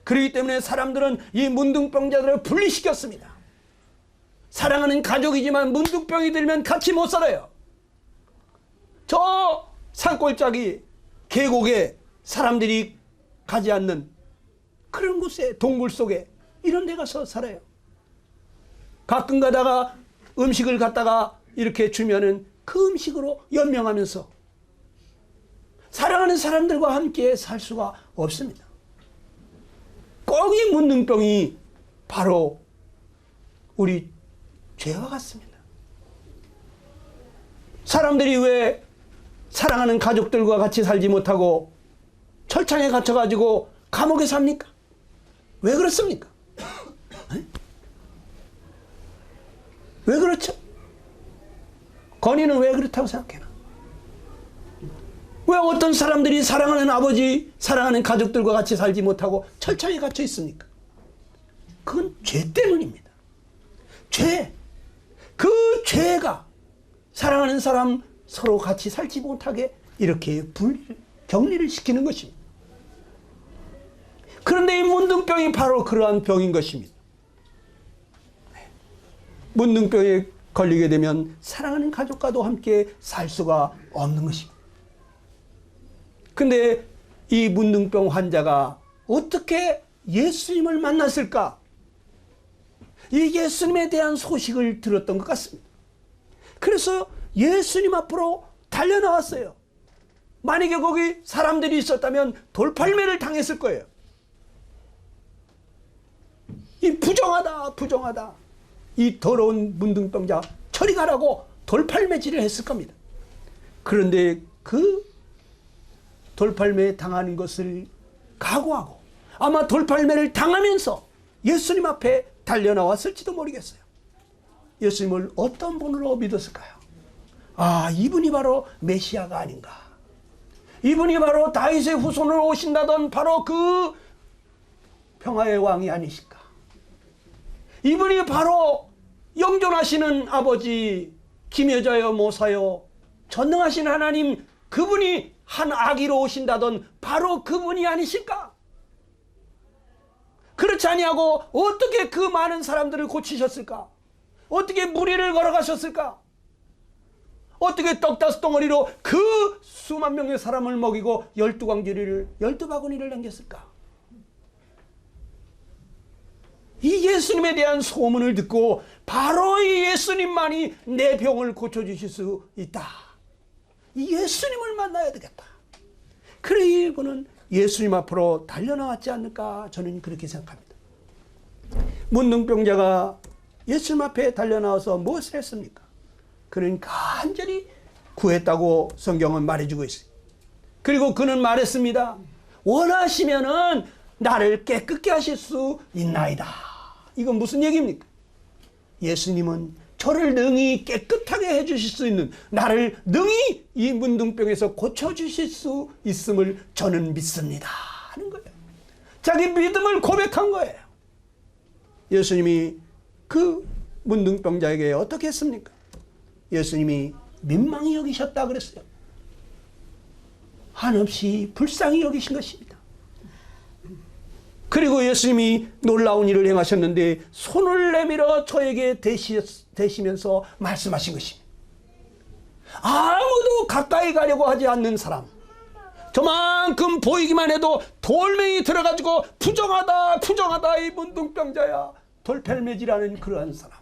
그렇기 때문에 사람들은 이 문둥병자들을 분리시켰습니다. 사랑하는 가족이지만 문둥병이 들면 같이 못 살아요. 저 산골짜기 계곡에 사람들이 가지 않는 그런 곳에, 동굴 속에 이런 데 가서 살아요. 가끔 가다가 음식을 갖다가 이렇게 주면은 그 음식으로 연명하면서 사랑하는 사람들과 함께 살 수가 없습니다. 꼭 이 문둥병이 바로 우리 죄와 같습니다. 사람들이 왜 사랑하는 가족들과 같이 살지 못하고 철창에 갇혀가지고 감옥에 삽니까? 왜 그렇습니까? 왜 그렇죠? 건의는 왜 그렇다고 생각해요? 왜 어떤 사람들이 사랑하는 아버지, 사랑하는 가족들과 같이 살지 못하고 철창에 갇혀 있습니까? 그건 죄 때문입니다. 죄. 그 죄가 사랑하는 사람 서로 같이 살지 못하게 이렇게 격리를 시키는 것입니다. 그런데 이 문둥병이 바로 그러한 병인 것입니다. 문둥병에 걸리게 되면 사랑하는 가족과도 함께 살 수가 없는 것입니다. 근데 이 문둥병 환자가 어떻게 예수님을 만났을까? 이 예수님에 대한 소식을 들었던 것 같습니다. 그래서 예수님 앞으로 달려나왔어요. 만약에 거기 사람들이 있었다면 돌팔매를 당했을 거예요. 이 부정하다, 부정하다. 이 더러운 문둥병자 저리 가라고 돌팔매질을 했을 겁니다. 그런데 그 돌팔매 당하는 것을 각오하고 아마 돌팔매를 당하면서 예수님 앞에 달려나왔을지도 모르겠어요. 예수님을 어떤 분으로 믿었을까요? 아, 이분이 바로 메시아가 아닌가. 이분이 바로 다윗의 후손으로 오신다던 바로 그 평화의 왕이 아니실까. 이분이 바로 영존하시는 아버지, 김여자여 모사여 전능하신 하나님, 그분이 한 아기로 오신다던 바로 그분이 아니실까? 그렇지 아니하고 어떻게 그 많은 사람들을 고치셨을까? 어떻게 무리를 걸어가셨을까? 어떻게 떡 5덩어리로 그 수만 명의 사람을 먹이고 12광주리를 12바구니를 남겼을까? 이 예수님에 대한 소문을 듣고 바로 이 예수님만이 내 병을 고쳐주실 수 있다. 이 예수님을 만나야 되겠다. 그래 이분은 예수님 앞으로 달려나왔지 않을까 저는 그렇게 생각합니다. 문둥병자가 예수님 앞에 달려나와서 무엇을 했습니까? 그는 간절히 구했다고 성경은 말해주고 있어요. 그리고 그는 말했습니다. 원하시면은 나를 깨끗게 하실 수 있나이다. 이건 무슨 얘기입니까? 예수님은 저를 능히 깨끗하게 해주실 수 있는, 나를 능히 이 문둥병에서 고쳐주실 수 있음을 저는 믿습니다 하는 거예요. 자기 믿음을 고백한 거예요. 예수님이 그 문둥병자에게 어떻게 했습니까? 예수님이 민망히 여기셨다 그랬어요. 한없이 불쌍히 여기신 것입니다. 그리고 예수님이 놀라운 일을 행하셨는데 손을 내밀어 저에게 대시면서 말씀하신 것입니다. 아무도 가까이 가려고 하지 않는 사람, 저만큼 보이기만 해도 돌멩이 들어가지고 부정하다 부정하다 이 문둥병자야 돌팔매질하는 그러한 사람,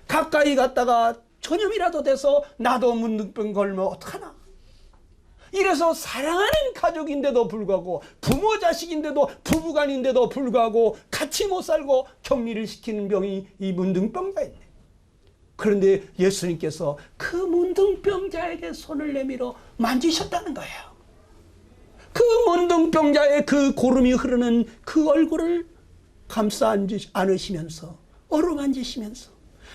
가까이 갔다가 전염이라도 돼서 나도 문둥병 걸면 어떡하나, 이래서 사랑하는 가족인데도 불구하고 부모 자식인데도 부부간인데도 불구하고 같이 못 살고 격리를 시키는 병이 이 문둥병자인데, 그런데 예수님께서 그 문둥병자에게 손을 내밀어 만지셨다는 거예요. 그 문둥병자의 그 고름이 흐르는 그 얼굴을 감싸 안으시면서 어루만지시면서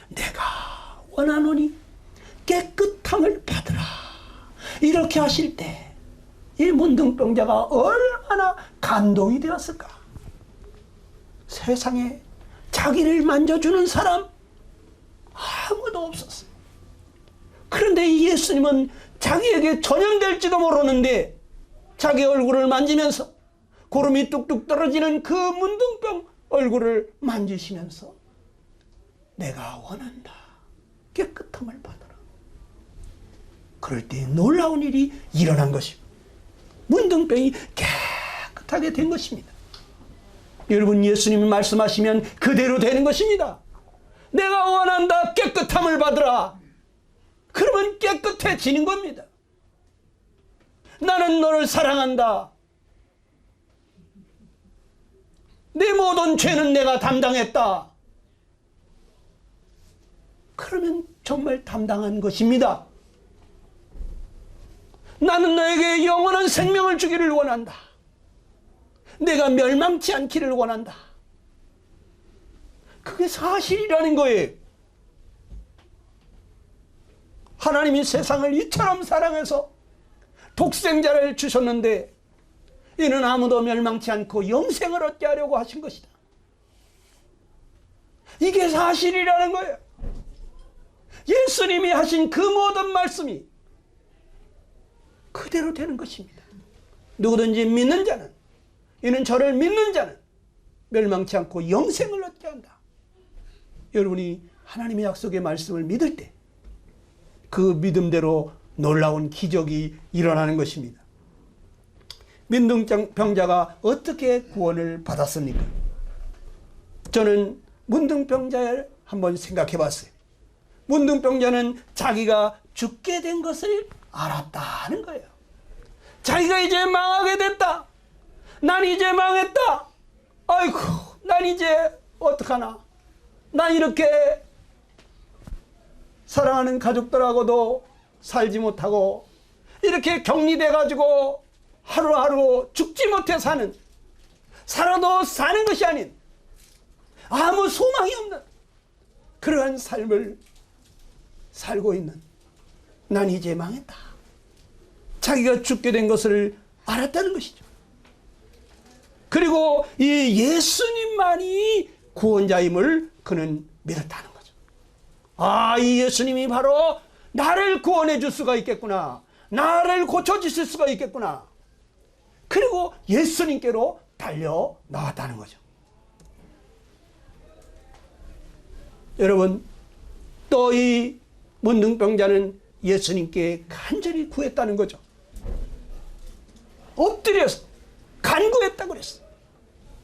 내가 원하노니 깨끗함을 받으라, 이렇게 하실 때 이 문둥병자가 얼마나 감동이 되었을까. 세상에 자기를 만져주는 사람 아무도 없었어요. 그런데 이 예수님은 자기에게 전염될지도 모르는데 자기 얼굴을 만지면서 고름이 뚝뚝 떨어지는 그 문둥병 얼굴을 만지시면서 내가 원한다, 깨끗함을 받아라. 그럴 때 놀라운 일이 일어난 것입니다. 문둥병이 깨끗하게 된 것입니다. 여러분, 예수님이 말씀하시면 그대로 되는 것입니다. 내가 원한다, 깨끗함을 받으라. 그러면 깨끗해지는 겁니다. 나는 너를 사랑한다. 내 모든 죄는 내가 담당했다. 그러면 정말 담당한 것입니다. 나는 너에게 영원한 생명을 주기를 원한다. 내가 멸망치 않기를 원한다. 그게 사실이라는 거예요. 하나님이 세상을 이처럼 사랑해서 독생자를 주셨는데 이는 아무도 멸망치 않고 영생을 얻게 하려고 하신 것이다. 이게 사실이라는 거예요. 예수님이 하신 그 모든 말씀이 그대로 되는 것입니다. 누구든지 믿는 자는, 이는 저를 믿는 자는 멸망치 않고 영생을 얻게 한다. 여러분이 하나님의 약속의 말씀을 믿을 때 그 믿음대로 놀라운 기적이 일어나는 것입니다. 문둥병자가 어떻게 구원을 받았습니까? 저는 문둥병자를 한번 생각해 봤어요. 문둥병자는 자기가 죽게 된 것을 알았다는 거예요. 자기가 이제 망하게 됐다. 난 이제 망했다. 아이고, 난 이제 어떡하나. 난 이렇게 사랑하는 가족들하고도 살지 못하고 이렇게 격리돼 가지고 하루하루 죽지 못해 사는, 살아도 사는 것이 아닌 아무 소망이 없는 그러한 삶을 살고 있는, 난 이제 망했다. 자기가 죽게 된 것을 알았다는 것이죠. 그리고 이 예수님만이 구원자임을 그는 믿었다는 거죠. 아, 이 예수님이 바로 나를 구원해 줄 수가 있겠구나. 나를 고쳐주실 수가 있겠구나. 그리고 예수님께로 달려 나왔다는 거죠. 여러분, 또 이 문둥병자는 예수님께 간절히 구했다는 거죠. 엎드려서 간구했다고 그랬어.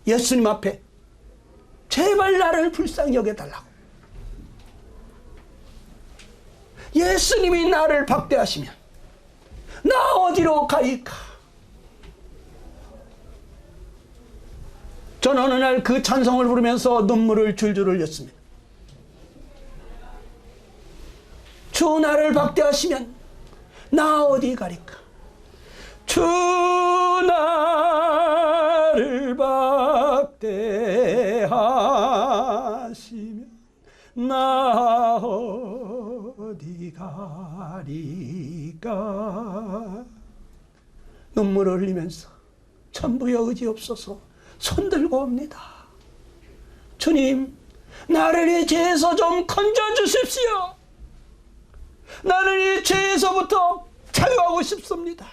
예수님 앞에 제발 나를 불쌍히 여겨달라고. 예수님이 나를 박대하시면 나 어디로 가이까? 저는 어느 날 그 찬송을 부르면서 눈물을 줄줄 흘렸습니다. 주 나를 박대하시면 나 어디 가리까? 주 나를 박대하시면 나 어디 가리까? 눈물을 흘리면서 천부여 의지없소서 손들고 옵니다. 주님, 나를 이 죄에서 좀 건져주십시오. 나는 이 죄에서부터 자유하고 싶습니다.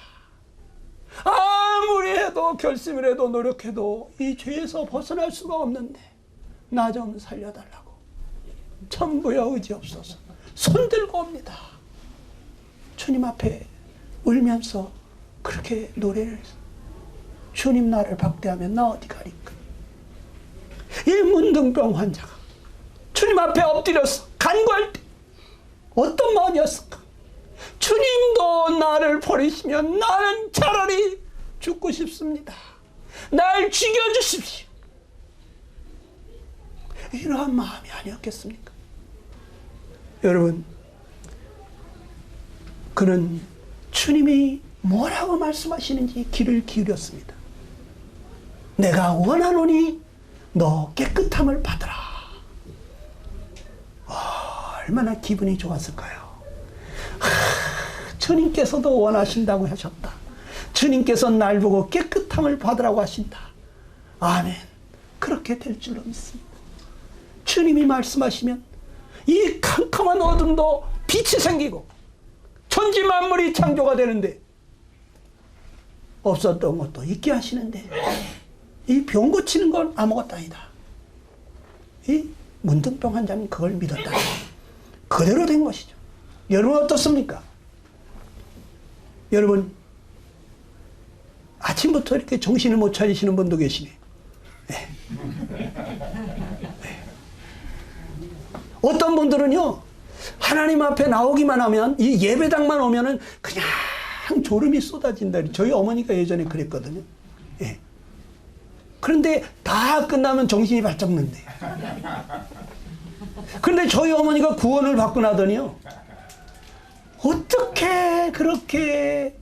아무리 해도 결심을 해도 노력해도 이 죄에서 벗어날 수가 없는데 나 좀 살려달라고 천부여 의지없소서 손들고 옵니다. 주님 앞에 울면서 그렇게 노래를 해서 주님 나를 박대하면 나 어디 가리까? 이 문둥병 환자가 주님 앞에 엎드려서 간구할 때 어떤 마음이었을까? 주님도 나를 버리시면 나는 차라리 죽고 싶습니다. 날 죽여주십시오. 이러한 마음이 아니었겠습니까? 여러분, 그는 주님이 뭐라고 말씀하시는지 귀를 기울였습니다. 내가 원하노니 너 깨끗함을 받으라. 얼마나 기분이 좋았을까요? 주님께서도 원하신다고 하셨다. 주님께서 날 보고 깨끗함을 받으라고 하신다. 아멘. 그렇게 될 줄로 믿습니다. 주님이 말씀하시면 이 캄캄한 어둠도 빛이 생기고 천지 만물이 창조가 되는데 없었던 것도 있게 하시는데 이 병 고치는 건 아무것도 아니다. 이 문둥병 환자는 그걸 믿었다. 그대로 된 것이죠. 여러분 어떻습니까? 여러분 아침부터 이렇게 정신을 못 차리시는 분도 계시네. 네. 네. 어떤 분들은요, 하나님 앞에 나오기만 하면, 이 예배당만 오면은 그냥 졸음이 쏟아진다. 저희 어머니가 예전에 그랬거든요. 네. 그런데 다 끝나면 정신이 발작 는데. 그런데 저희 어머니가 구원을 받고 나더니요, 어떻게 그렇게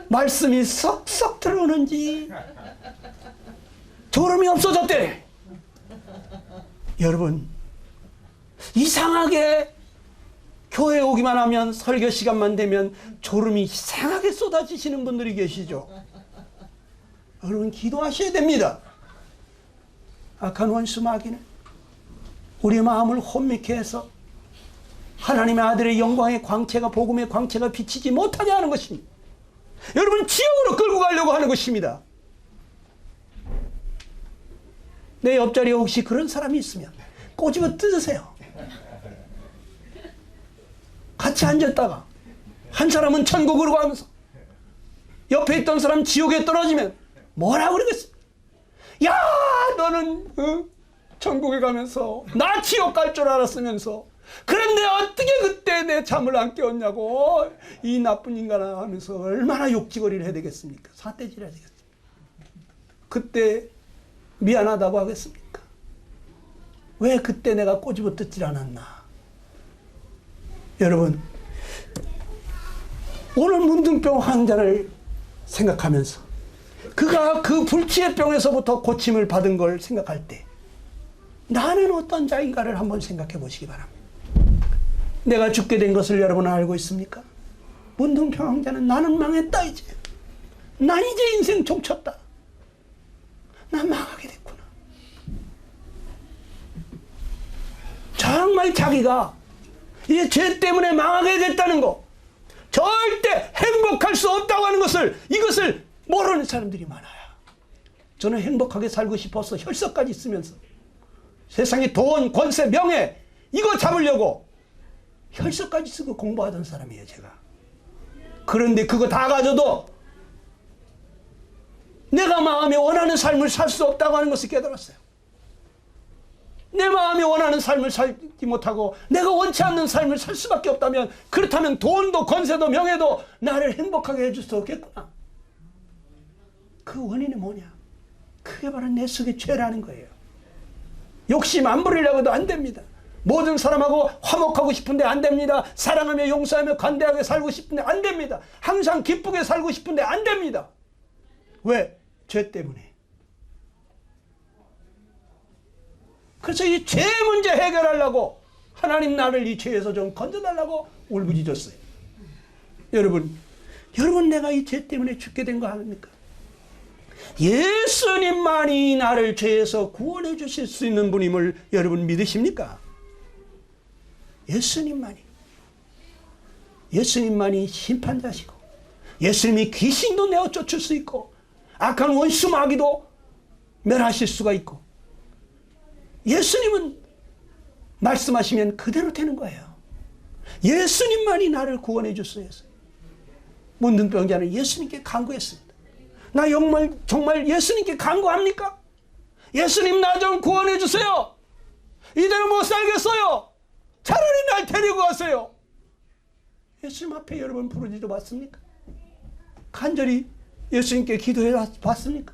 말씀이 썩썩 들어오는지 졸음이 없어졌대. 여러분, 이상하게 교회 오기만 하면 설교 시간만 되면 졸음이 이상하게 쏟아지시는 분들이 계시죠. 여러분 기도하셔야 됩니다. 악한 원수 마귀는 우리 마음을 혼미케 해서 하나님의 아들의 영광의 광채가, 복음의 광채가 비치지 못하게 하는 것입니다. 여러분 지옥으로 끌고 가려고 하는 것입니다. 내 옆자리에 혹시 그런 사람이 있으면 꼬집어 뜯으세요. 같이 앉았다가 한 사람은 천국으로 가면서 옆에 있던 사람 지옥에 떨어지면 뭐라 그러겠습니까? 야 너는 천국에 가면서 나 지옥 갈 줄 알았으면서 그런데 어떻게 그때 내 잠을 안 깨웠냐고 이 나쁜 인간아 하면서 얼마나 욕지거리를 해야 되겠습니까? 사태질 해야 되겠습니까? 그때 미안하다고 하겠습니까? 왜 그때 내가 꼬집어 뜯질 않았나? 여러분 오늘 문둥병 환자를 생각하면서 그가 그 불치의 병에서부터 고침을 받은 걸 생각할 때 나는 어떤 자인가를 한번 생각해 보시기 바랍니다. 내가 죽게 된 것을 여러분 알고 있습니까? 문둥병 환자는 나는 망했다 이제. 난 이제 인생 종쳤다. 난 망하게 됐구나. 정말 자기가 이제 죄 때문에 망하게 됐다는 거, 절대 행복할 수 없다고 하는 것을, 이것을 모르는 사람들이 많아요. 저는 행복하게 살고 싶어서 혈서까지 쓰면서 세상에 돈, 권세, 명예 이거 잡으려고 혈서까지 쓰고 공부하던 사람이에요 제가. 그런데 그거 다 가져도 내가 마음에 원하는 삶을 살 수 없다고 하는 것을 깨달았어요. 내 마음에 원하는 삶을 살지 못하고 내가 원치 않는 삶을 살 수밖에 없다면, 그렇다면 돈도 권세도 명예도 나를 행복하게 해줄 수 없겠구나. 그 원인이 뭐냐? 그게 바로 내 속의 죄라는 거예요. 욕심 안 부리려고 해도 안 됩니다. 모든 사람하고 화목하고 싶은데 안 됩니다. 사랑하며 용서하며 관대하게 살고 싶은데 안 됩니다. 항상 기쁘게 살고 싶은데 안 됩니다. 왜? 죄 때문에. 그래서 이 죄 문제 해결하려고 하나님 나를 이 죄에서 좀 건져달라고 울부짖었어요. 여러분 내가 이 죄 때문에 죽게 된 거 아닙니까? 예수님만이 나를 죄에서 구원해 주실 수 있는 분임을 여러분 믿으십니까? 예수님만이 심판자시고, 예수님이 귀신도 내어 쫓을 수 있고, 악한 원수 마귀도 멸하실 수가 있고, 예수님은 말씀하시면 그대로 되는 거예요. 예수님만이 나를 구원해 줄 수 있어요. 문둥병자는 예수님께 간구했습니다. 나 정말 예수님께 간구합니까? 예수님 나 좀 구원해 주세요. 이대로 못 살겠어요. 차라리 날 데리고 가세요. 예수님 앞에 여러분 부르짖어 봤습니까? 간절히 예수님께 기도해 봤습니까?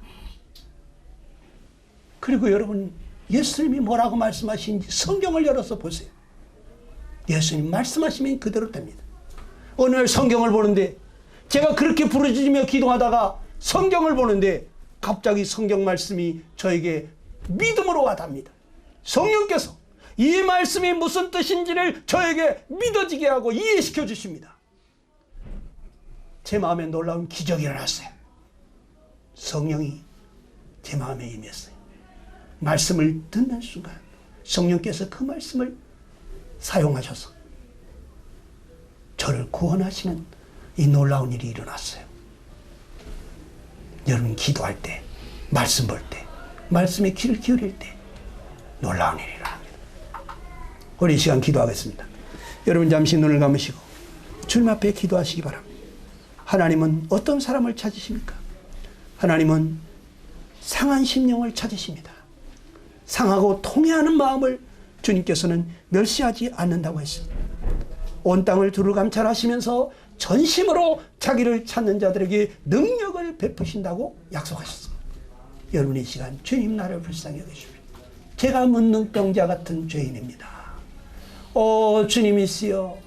그리고 여러분 예수님이 뭐라고 말씀하시는지 성경을 열어서 보세요. 예수님 말씀하시면 그대로 됩니다. 어느 날 성경을 보는데, 제가 그렇게 부르짖으며 기도하다가 성경을 보는데 갑자기 성경 말씀이 저에게 믿음으로 와닿습니다. 성령께서 이 말씀이 무슨 뜻인지를 저에게 믿어지게 하고 이해시켜 주십니다. 제 마음에 놀라운 기적이 일어났어요. 성령이 제 마음에 임했어요. 말씀을 듣는 순간 성령께서 그 말씀을 사용하셔서 저를 구원하시는 이 놀라운 일이 일어났어요. 여러분 기도할 때, 말씀 볼 때, 말씀에 귀를 기울일 때 놀라운 일이 일어납니다. 우리 이 시간 기도하겠습니다. 여러분 잠시 눈을 감으시고 주님 앞에 기도하시기 바랍니다. 하나님은 어떤 사람을 찾으십니까? 하나님은 상한 심령을 찾으십니다. 상하고 통회하는 마음을 주님께서는 멸시하지 않는다고 했습니다. 온 땅을 두루 감찰하시면서 전심으로 자기를 찾는 자들에게 능력을 베푸신다고 약속하셨습니다. 여러분 이 시간 주님 나를 불쌍히 여기십시오. 제가 문둥병자 같은 죄인입니다. 주님이시여,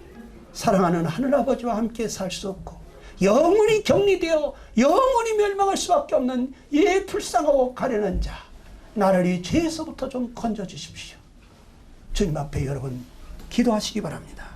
사랑하는 하늘아버지와 함께 살 수 없고 영원히 격리되어 영원히 멸망할 수밖에 없는 이 불쌍하고 가련한 자, 나를 이 죄에서부터 좀 건져주십시오. 주님 앞에 여러분 기도하시기 바랍니다.